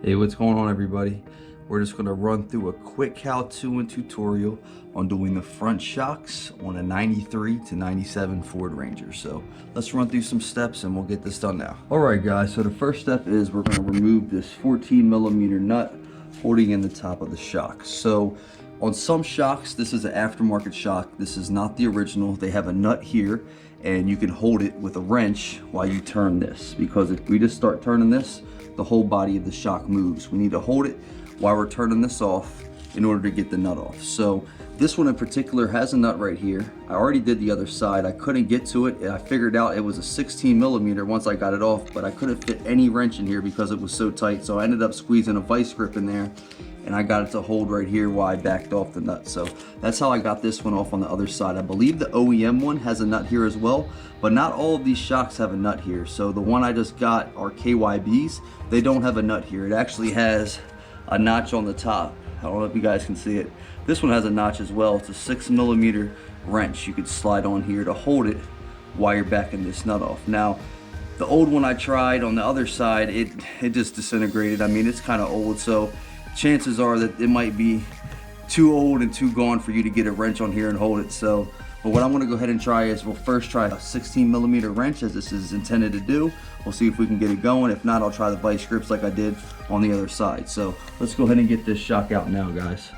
Hey, what's going on, everybody? We're just gonna run through a quick how-to and tutorial on doing the front shocks on a 93 to 97 Ford Ranger. So let's run through some steps and we'll get this done now. All right, guys, so the first step is we're gonna remove this 14mm nut holding in the top of the shock. So on some shocks, this is an aftermarket shock. This is not the original. They have a nut here and you can hold it with a wrench while you turn this, because if we just start turning this, the whole body of the shock moves. We need to hold it while we're turning this off in order to get the nut off. So this one in particular has a nut right here. I already did the other side. I couldn't get to it, and I figured out it was a 16mm once I got it off, but I couldn't fit any wrench in here because it was so tight. So I ended up squeezing a vice grip in there, and I got it to hold right here while I backed off the nut. So that's how I got this one off on the other side. I believe the OEM one has a nut here as well, but not all of these shocks have a nut here. So the one I just got, our KYBs, they don't have a nut here. It actually has a notch on the top. I don't know if you guys can see it. This one has a notch as well. It's a 6mm wrench you could slide on here to hold it while you're backing this nut off. Now, the old one I tried on the other side, it just disintegrated. I mean, it's kind of old, so chances are that it might be too old and too gone for you to get a wrench on here and hold it. So, but what I'm gonna go ahead and try is we'll first try a 16mm wrench, as this is intended to do. We'll see if we can get it going. If not, I'll try the vice grips like I did on the other side. So let's go ahead and get this shock out now, guys.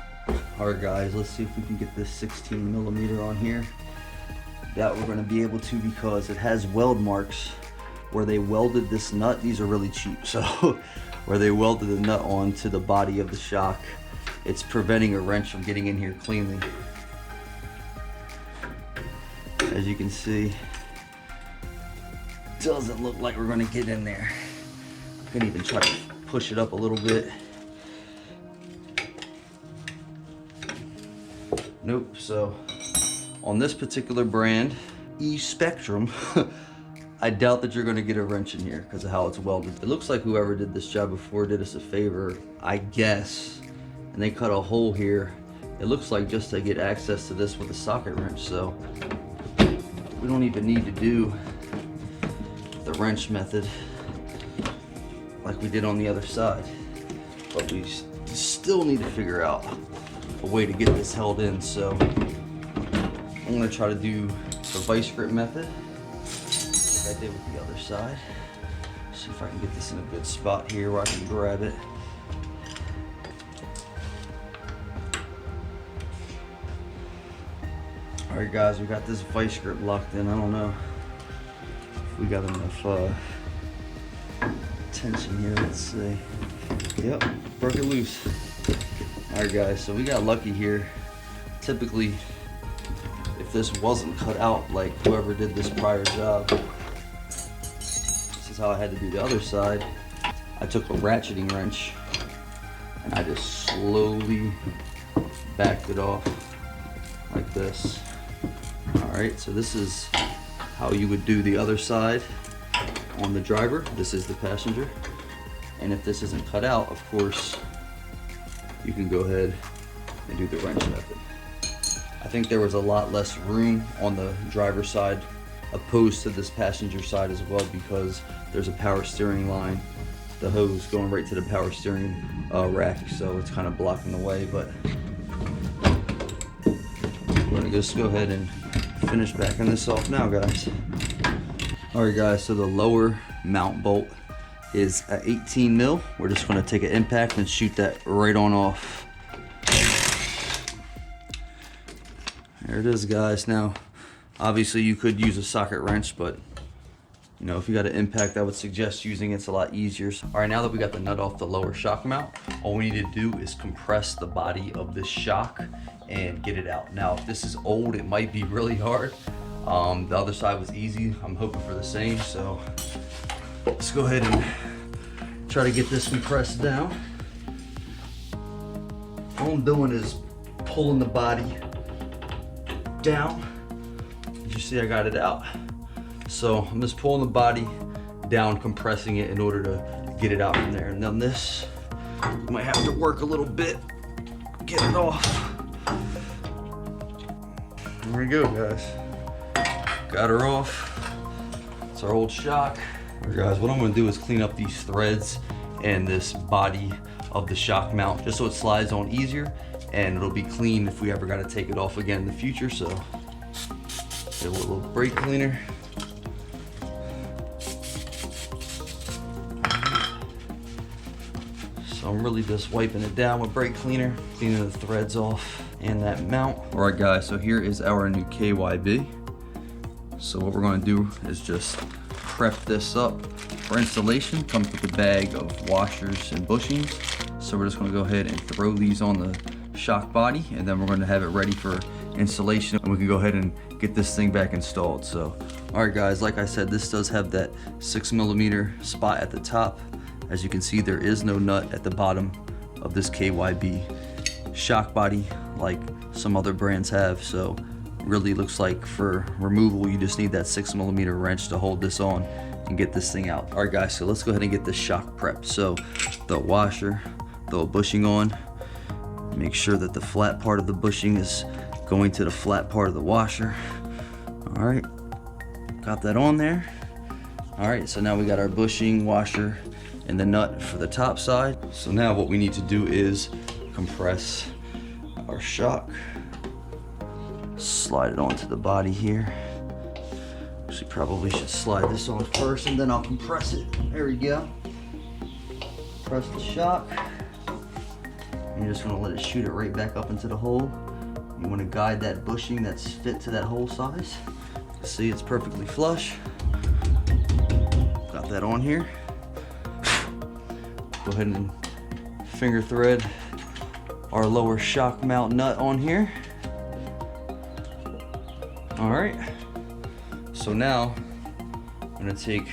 All right, guys, let's see if we can get this 16mm on here. That we're gonna be able to, because it has weld marks where they welded this nut. These are really cheap, so where they welded the nut onto the body of the shock, it's preventing a wrench from getting in here cleanly. As you can see, doesn't look like we're gonna get in there. I can even try to push it up a little bit. Nope. So on this particular brand, E-Spectrum, I doubt that you're gonna get a wrench in here because of how it's welded. It looks like whoever did this job before did us a favor, I guess, and they cut a hole here. It looks like just to get access to this with a socket wrench. So we don't even need to do the wrench method like we did on the other side, but we still need to figure out a way to get this held in. So I'm gonna try to do the vice grip method like I did with the other side. See if I can get this in a good spot here where I can grab it. All right, guys, we got this vice grip locked in. I don't know if we got enough tension here. Let's see. Yep, broke it loose. All right, guys, so we got lucky here. Typically, if this wasn't cut out like whoever did this prior job, this is how I had to do the other side. I took a ratcheting wrench and I just slowly backed it off like this. All right, so this is how you would do the other side on the driver. This is the passenger. And if this isn't cut out, of course, you can go ahead and do the wrench method. I think there was a lot less room on the driver's side opposed to this passenger side as well, because there's a power steering line, the hose going right to the power steering rack, so it's kind of blocking the way. But we're gonna just go ahead and finish backing this off now, guys. All right, guys, so the lower mount bolt is at 18 mil. We're just gonna take an impact and shoot that right on off. There it is, guys. Now, obviously you could use a socket wrench, but you know, if you got an impact, I would suggest using it. It's a lot easier. All right, now that we got the nut off the lower shock mount, all we need to do is compress the body of this shock and get it out. Now, if this is old, it might be really hard. The other side was easy. I'm hoping for the same. So let's go ahead and try to get this compressed down. All I'm doing is pulling the body down. As you see, I got it out. So I'm just pulling the body down, compressing it in order to get it out from there. And then this, you might have to work a little bit, get it off. There we go, guys. Got her off. It's our old shock. All right, guys, what I'm gonna do is clean up these threads and this body of the shock mount, just so it slides on easier and it'll be clean if we ever got to take it off again in the future. So get a little brake cleaner. So I'm really just wiping it down with brake cleaner, cleaning the threads off and that mount. All right guys, so here is our new KYB. So what we're going to do is just prep this up for installation. Comes with a bag of washers and bushings. So we're just going to go ahead and throw these on the shock body, and then we're going to have it ready for installation, and we can go ahead and get this thing back installed. So all right guys, like I said, this does have that 6mm spot at the top. As you can see, there is no nut at the bottom of this KYB shock body like some other brands have. So really looks like for removal you just need that 6mm wrench to hold this on and get this thing out. All right guys, so let's go ahead and get this shock prepped. So the washer, throw a bushing on, make sure that the flat part of the bushing is going to the flat part of the washer. All right, got that on there. All right, so now we got our bushing, washer, and the nut for the top side. So now what we need to do is compress our shock, slide it onto the body here. Actually, probably should slide this on first and then I'll compress it. There we go. Press the shock. You're just gonna let it shoot it right back up into the hole. You wanna guide that bushing that's fit to that hole size. See, it's perfectly flush. Got that on here. Go ahead and finger thread our lower shock mount nut on here. All right, so now I'm gonna take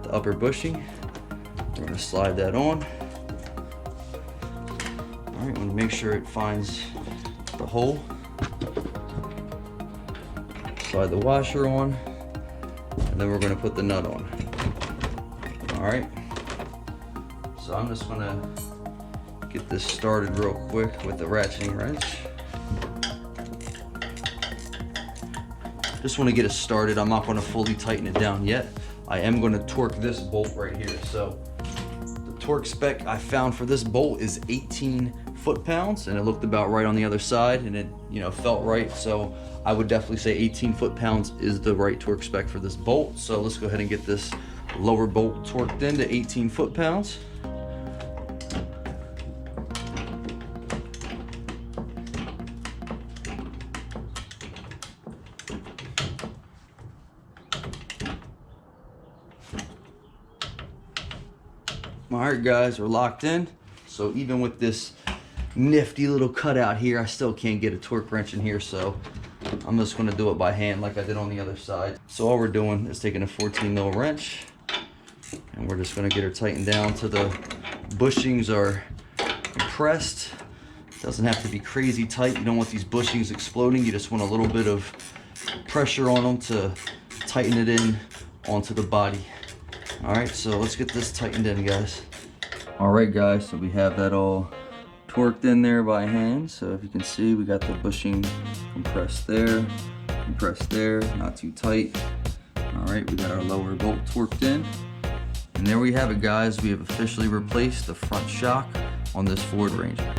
the upper bushing, we're gonna slide that on. All right, I'm gonna make sure it finds the hole. Slide the washer on, and then we're gonna put the nut on. All right, so I'm just gonna get this started real quick with the ratcheting wrench. Just want to get it started. I'm not going to fully tighten it down yet. I am going to torque this bolt right here. So the torque spec I found for this bolt is 18 foot-pounds, and it looked about right on the other side, and it, you know, felt right. So I would definitely say 18 foot-pounds is the right torque spec for this bolt. So let's go ahead and get this lower bolt torqued into 18 foot-pounds. All right guys, we're locked in. So even with this nifty little cutout here, I still can't get a torque wrench in here, so I'm just gonna do it by hand like I did on the other side. So all we're doing is taking a 14mm wrench, and we're just gonna get her tightened down till the bushings are compressed. Doesn't have to be crazy tight. You don't want these bushings exploding. You just want a little bit of pressure on them to tighten it in onto the body. All right, so let's get this tightened in, guys. All right, guys, so we have that all torqued in there by hand. So if you can see, we got the bushing compressed there, not too tight. All right, we got our lower bolt torqued in. And there we have it, guys. We have officially replaced the front shock on this Ford Ranger.